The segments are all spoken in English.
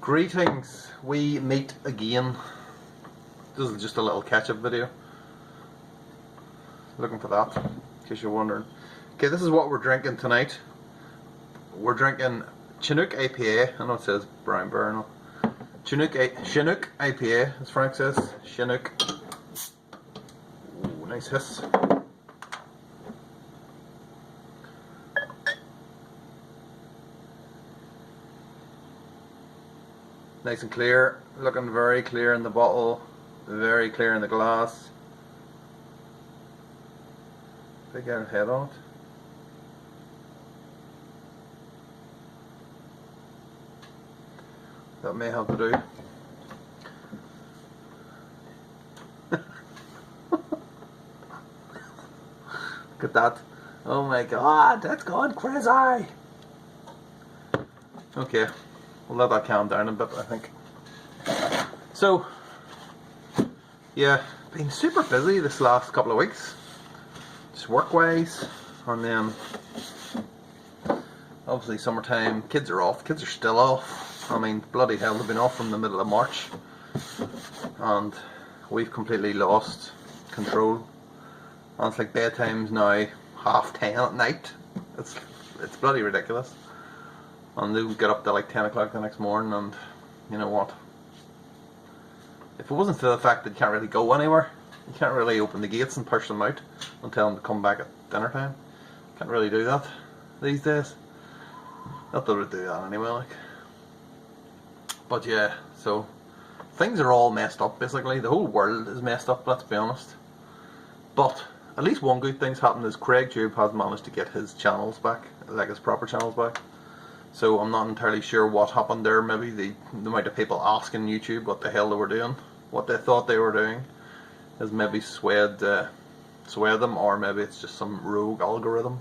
Greetings, we meet again. This is just a little catch-up video. Looking for that, in case you're wondering. Okay, this is what we're drinking tonight. We're drinking Shinook IPA. I know it says Brown Bear now. Shinook IPA, as Frank says. Shinook. Ooh, nice hiss. Nice and clear, looking very clear in the bottle, very clear in the glass. Big old head on it. That may have to do. Look at that. Oh my god, that's gone crazy. Okay. We'll let that calm down a bit, I think. So, yeah, been super busy this last couple of weeks, just work-wise, and then obviously summertime. Kids are off. Kids are still off. I mean, bloody hell, they've been off from the middle of March, and we've completely lost control. And it's like bedtime's now 10:30 at night. It's bloody ridiculous. And they'll get up to like 10 o'clock the next morning, and you know what? If it wasn't for the fact that you can't really go anywhere, you can't really open the gates and push them out and tell them to come back at dinner time. Can't really do that these days. Not that I would do that anyway, like. But yeah, so things are all messed up basically. The whole world is messed up, let's be honest. But at least one good thing's happened is Craig Tube has managed to get his channels back, like his proper channels back. So I'm not entirely sure what happened there. Maybe the amount of people asking YouTube what the hell they were doing, what they thought they were doing, has maybe swayed them, or maybe it's just some rogue algorithm,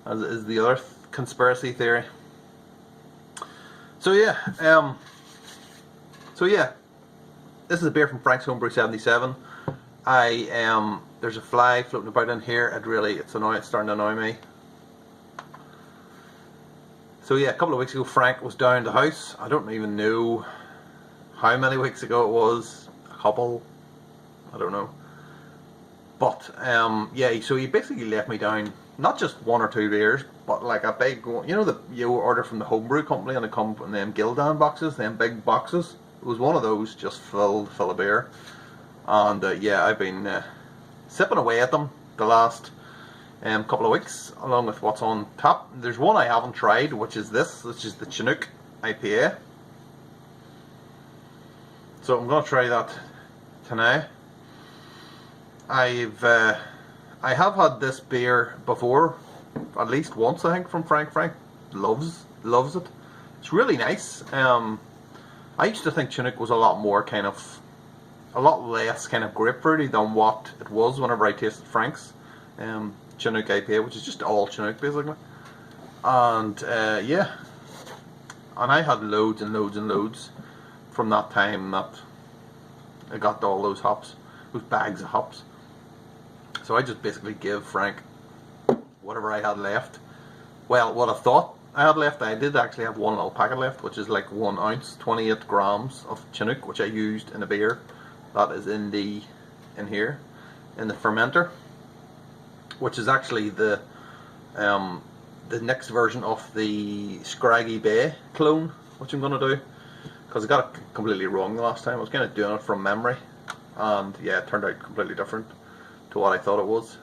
as is the other conspiracy theory. So yeah, this is a beer from Franks Homebrew 77. There's a fly floating about in here. It's starting to annoy me. So yeah, a couple of weeks ago Frank was down the house. I don't even know how many weeks ago it was. A couple, I don't know. But yeah, so he basically left me down not just one or two beers, but like a big, you know, you order from the homebrew company and they come in them Gildan boxes, them big boxes. It was one of those, just full of beer. And yeah, I've been sipping away at them the last couple of weeks, along with what's on tap. There's one I haven't tried, which is the Shinook IPA. So I'm going to try that tonight. I have had this beer before, at least once I think, from Frank. Frank loves it. It's really nice. I used to think Chinook was a lot less kind of grapefruity than what it was whenever I tasted Frank's Shinook IPA, which is just all Chinook basically. And yeah, and I had loads and loads and loads from that time that I got all those hops, those bags of hops. So I just basically gave Frank whatever I had left. Well, what I thought I had left, I did actually have one little packet left, which is like 1 ounce, 28 grams of Chinook, which I used in a beer that is in here in the fermenter, which is actually the next version of the Scraggy Bay clone, which I'm going to do, because I got it completely wrong the last time. I was kind of doing it from memory, and yeah, it turned out completely different to what I thought it was.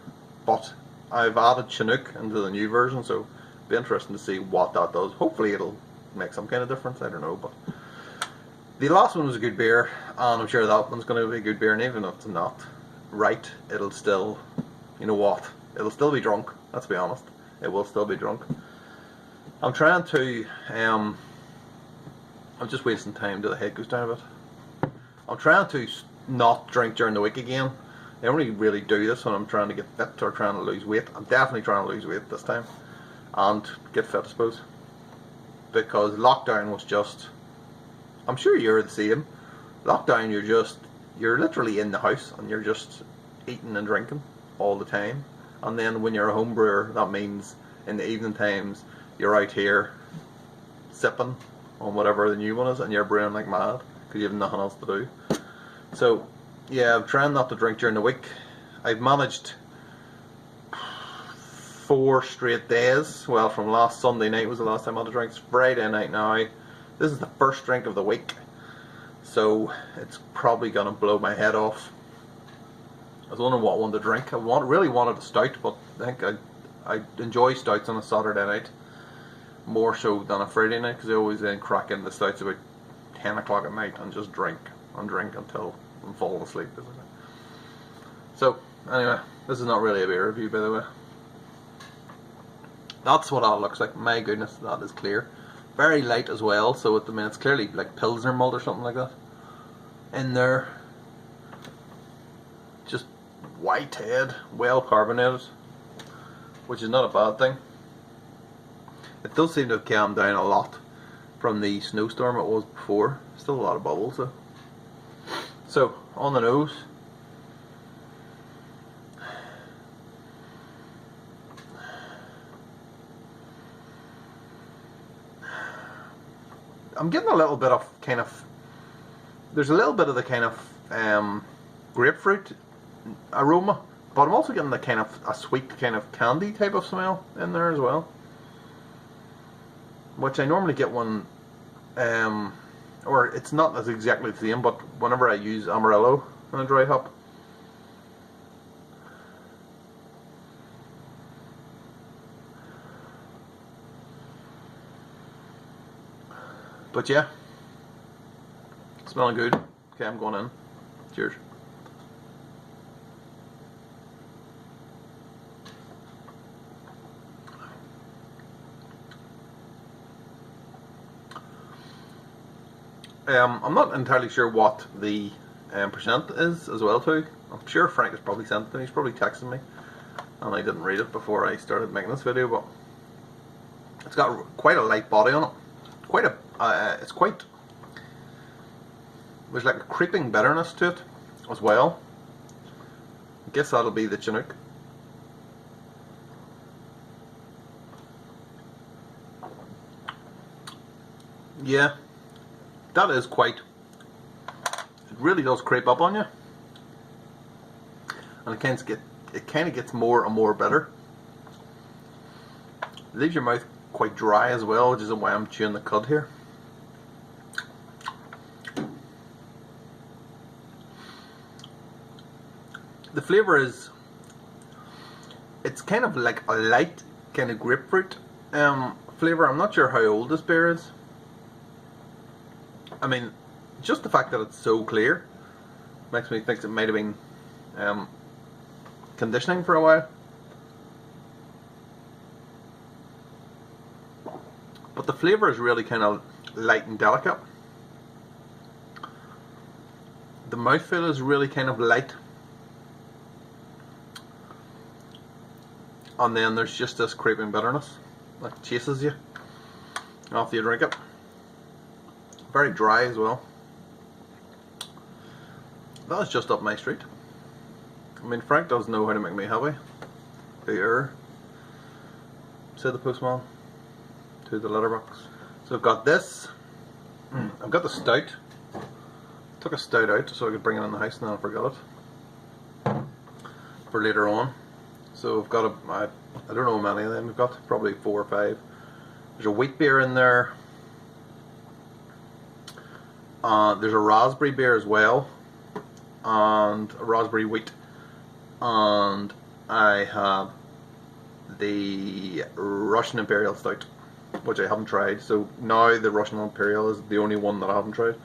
But I've added Chinook into the new version, so it'll be interesting to see what that does. Hopefully it'll make some kind of difference, I don't know. But the last one was a good beer, and I'm sure that one's going to be a good beer, and even if it's not right, it'll still, you know what, it'll still be drunk, let's be honest. It will still be drunk. I'm trying to, I'm just wasting time till the head goes down a bit. I'm trying to not drink during the week again. I only really do this when I'm trying to get fit or trying to lose weight. I'm definitely trying to lose weight this time, and get fit, I suppose. Because lockdown was just, I'm sure you're the same. Lockdown, you're literally in the house and you're just eating and drinking all the time. And then when you're a home brewer, that means in the evening times you're out here sipping on whatever the new one is, and you're brewing like mad because you have nothing else to do. So yeah, I'm trying not to drink during the week. I've managed 4 straight days. Well, from last Sunday night was the last time I had a drink. It's Friday night now. This is the first drink of the week, so it's probably gonna blow my head off. I was wondering what one to drink. I really wanted a stout, but I think I enjoy stouts on a Saturday night more so than a Friday night, because I always then crack into stouts about 10 o'clock at night and just drink and drink until I'm falling asleep, basically. So anyway, this is not really a beer review, by the way. That's what that looks like. My goodness, that is clear. Very light as well, so I mean it's clearly like Pilsner malt or something like that in there. Just white head, well carbonated, which is not a bad thing. It does seem to have calmed down a lot from the snowstorm it was before. Still a lot of bubbles though. So, on the nose, I'm getting a little bit of kind of, there's a little bit of the kind of grapefruit aroma, but I'm also getting the kind of a sweet kind of candy type of smell in there as well, which I normally get when or it's not as exactly the same, but whenever I use Amarillo in a dry hop. But yeah, smelling good. Okay, I'm going in. Cheers. I'm not entirely sure what the percent is as well too. I'm sure Frank has probably sent it to me. He's probably texted me, and I didn't read it before I started making this video. But it's got quite a light body on it. Quite a, it's quite. There's like a creeping bitterness to it as well. I guess that'll be the Chinook. Yeah. That is quite, it really does creep up on you, and it kind of gets more and more bitter. It leaves your mouth quite dry as well, which is why I'm chewing the cud here. The flavour is, it's kind of like a light kind of grapefruit flavour. I'm not sure how old this beer is. I mean, just the fact that it's so clear makes me think it might have been conditioning for a while. But the flavour is really kind of light and delicate. The mouthfeel is really kind of light. And then there's just this creeping bitterness that chases you after you drink it. Very dry as well. That is just up my street. I mean, Frank does know how to make me happy. Here, said the postman to the letterbox. So I've got this. I've got the stout. Took a stout out so I could bring it in the house, and then I forgot it for later on. So I've got I don't know how many of them we've got. Probably 4 or 5. There's a wheat beer in there. There's a raspberry beer as well, and a raspberry wheat, and I have the Russian Imperial Stout, which I haven't tried. So now the Russian Imperial is the only one that I haven't tried.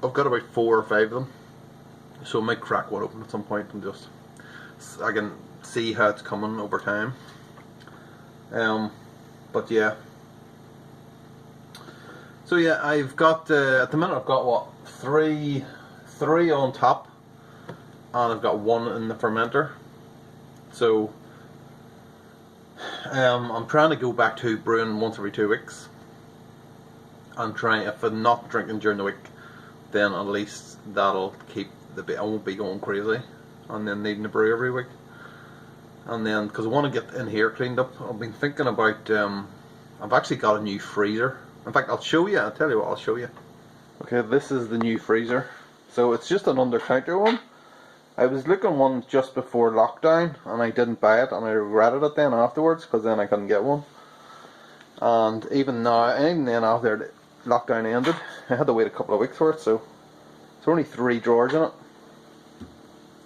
I've got about 4 or 5 of them, so I might crack one open at some point and just I can see how it's coming over time. But yeah. So yeah, I've got at the minute I've got what three on top, and I've got 1 in the fermenter. So I'm trying to go back to brewing once every 2 weeks. I'm trying, if I'm not drinking during the week, then at least that'll keep the bit. I won't be going crazy, and then needing to brew every week. And then because I want to get in here cleaned up, I've been thinking about. I've actually got a new freezer In fact, I'll show you. I'll tell you what, I'll show you. Okay, this is the new freezer. So it's just an under-counter one. I was looking one just before lockdown and I didn't buy it, and I regretted it then afterwards because then I couldn't get one. And even now, even then after the lockdown ended, I had to wait a couple of weeks for it. So it's only 3 drawers in it.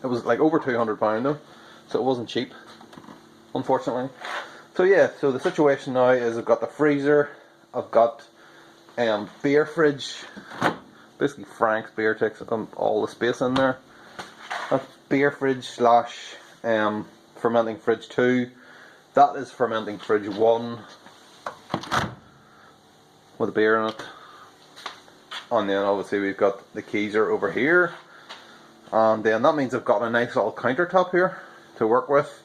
It was like over £200 though, so it wasn't cheap, unfortunately. So yeah, so the situation now is I've got the freezer, I've got beer fridge, basically Frank's beer takes all the space in there. That's beer fridge slash fermenting fridge 2. That is fermenting fridge 1 with a beer in it. And then obviously we've got the keezer over here. And then that means I've got a nice little countertop here to work with.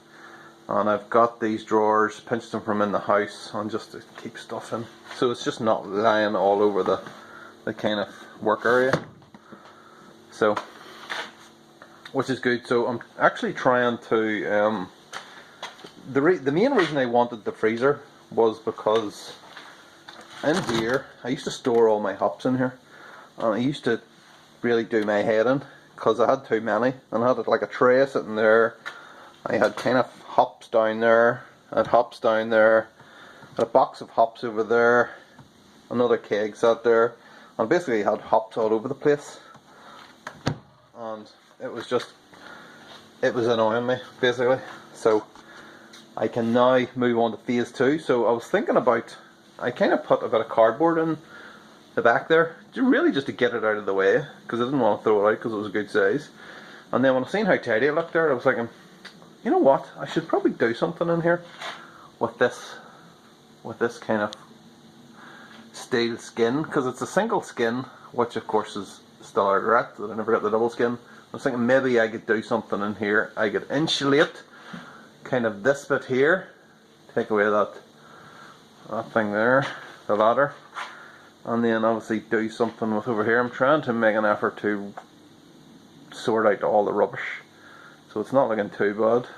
And I've got these drawers, pinched them from in the house, and just to keep stuff in. So it's just not lying all over the kind of work area. So, which is good. So I'm actually trying to, the main reason I wanted the freezer was because in here, I used to store all my hops in here. And I used to really do my head in, because I had too many. And I had like a tray sitting there. I had kind of hops down there, I had hops down there, I had a box of hops over there, another keg sat there, and basically had hops all over the place. And it was annoying me, basically. So I can now move on to phase 2. So I was thinking about, I kind of put a bit of cardboard in the back there, really just to get it out of the way, because I didn't want to throw it out because it was a good size. And then when I seen how tidy it looked there, I was thinking, you know what, I should probably do something in here with this kind of steel skin, because it's a single skin, which of course is still a regret that I never got the double skin. I was thinking maybe I could do something in here. I could insulate kind of this bit here, take away that thing there, the ladder, and then obviously do something with over here. I'm trying to make an effort to sort out all the rubbish, so it's not looking too bad.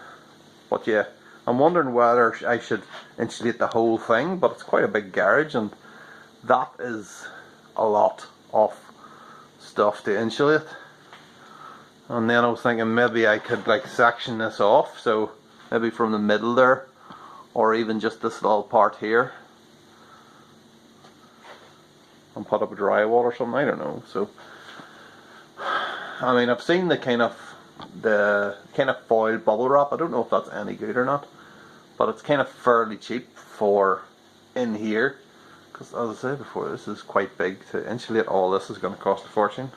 But yeah, I'm wondering whether I should insulate the whole thing, but it's quite a big garage and that is a lot of stuff to insulate. And then I was thinking maybe I could like section this off, so maybe from the middle there, or even just this little part here, and put up a drywall or something, I don't know. So I mean, I've seen the kind of foil bubble wrap. I don't know if that's any good or not, but it's kind of fairly cheap for in here, because as I said before, this is quite big. To insulate all this is going to cost a fortune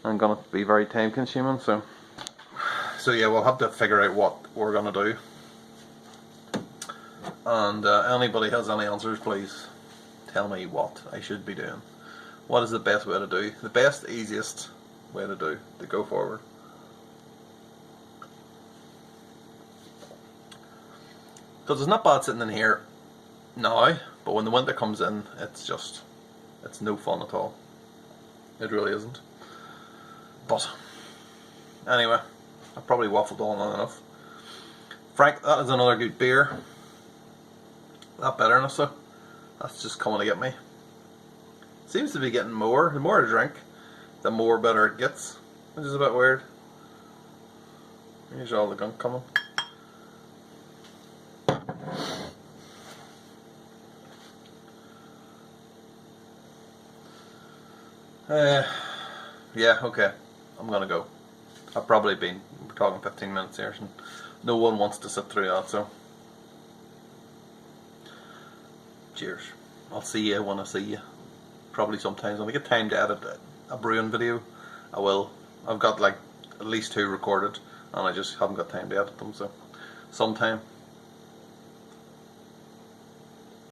and going to be very time consuming. So yeah, we'll have to figure out what we're going to do, and anybody has any answers, please tell me what I should be doing. What is the best way to do, the best, easiest way to go forward. Because it's not bad sitting in here now, but when the winter comes in, it's no fun at all. It really isn't. But anyway, I've probably waffled on long enough. Frank, that is another good beer. That bitterness though, that's just coming to get me. Seems to be getting more. The more I drink, the more bitter it gets, which is a bit weird. Here's all the gunk coming. Yeah, okay, I'm gonna go. I've probably been, we're talking 15 minutes here, and no one wants to sit through that, so cheers. I'll see you when I see you. Probably sometimes when I get time to edit a brewing video, I will. I've got like at least 2 recorded, and I just haven't got time to edit them, so sometime.